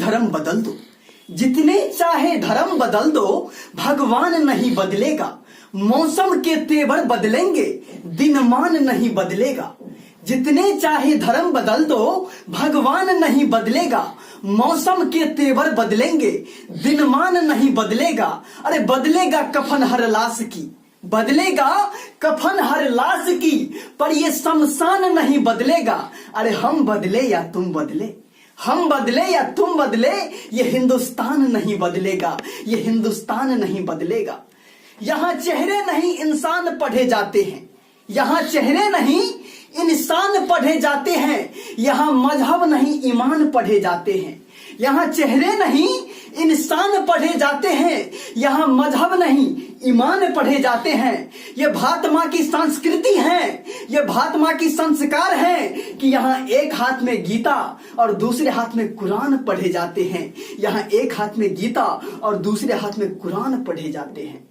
धर्म बदल दो, जितने चाहे धर्म बदल दो, भगवान नहीं बदलेगा। मौसम के तेवर बदलेंगे, दिनमान नहीं बदलेगा। जितने चाहे धर्म बदल दो, भगवान नहीं बदलेगा। मौसम के तेवर बदलेंगे, दिनमान नहीं बदलेगा। अरे बदलेगा कफन हर लाश की, बदलेगा कफन हर लाश की, पर ये शमशान नहीं बदलेगा। अरे हम बदले या तुम बदले, हम बदले या तुम बदले, ये हिंदुस्तान नहीं बदलेगा, ये हिंदुस्तान नहीं बदलेगा। यहाँ चेहरे नहीं इंसान पढ़े जाते हैं, यहाँ चेहरे नहीं इंसान पढ़े जाते हैं। यहाँ मजहब नहीं ईमान पढ़े जाते हैं, यहाँ चेहरे नहीं इंसान पढ़े जाते हैं। यहाँ मजहब नहीं ईमान पढ़े जाते हैं। ये भारत माँ की संस्कृति है, ये भारत माँ की संस्कार है कि यहाँ एक हाथ में गीता और दूसरे हाथ में कुरान पढ़े जाते हैं। यहाँ एक हाथ में गीता और दूसरे हाथ में कुरान पढ़े जाते हैं।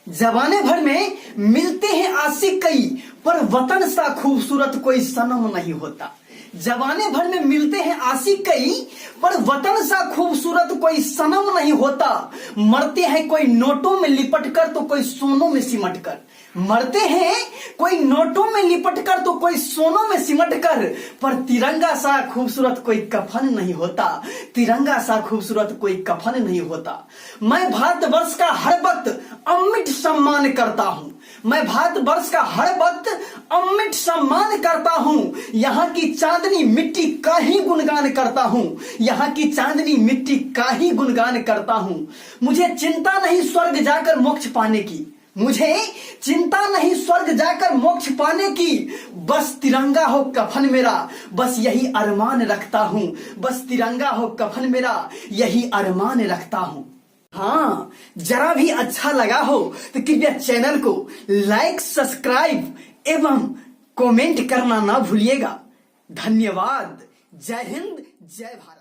जमाने भर में मिलते हैं आशिक कई, पर वतन सा खूबसूरत कोई सनम नहीं होता। जमाने भर में मिलते हैं आशिक कई, पर वतन सा खूबसूरत कोई सनम नहीं होता। मरते हैं कोई नोटों में लिपट कर तो कोई सोनों में सिमट कर, मरते हैं कोई नोटों में लिपट कर तो कोई सोनों में सिमट कर, पर तिरंगा सा खूबसूरत कोई कफन नहीं होता। तिरंगा सा खूबसूरत कोई कफन नहीं होता। मैं भारतवर्ष का हर वक्त अमिट सम्मान करता हूं, मैं भारतवर्ष का हर वक्त अमिट सम्मान करता हूं। यहाँ की चांदनी मिट्टी का ही गुणगान करता हूं, यहाँ की चांदनी मिट्टी का ही गुणगान करता हूं। मुझे चिंता नहीं स्वर्ग जाकर मोक्ष पाने की, मुझे चिंता नहीं स्वर्ग जाकर मोक्ष पाने की। बस तिरंगा हो कफन मेरा, बस यही अरमान रखता हूं। बस तिरंगा हो कफन मेरा, यही अरमान रखता हूं। हाँ, जरा भी अच्छा लगा हो तो कृपया चैनल को लाइक, सब्सक्राइब एवं कमेंट करना ना भूलिएगा। धन्यवाद। जय हिंद, जय भारत।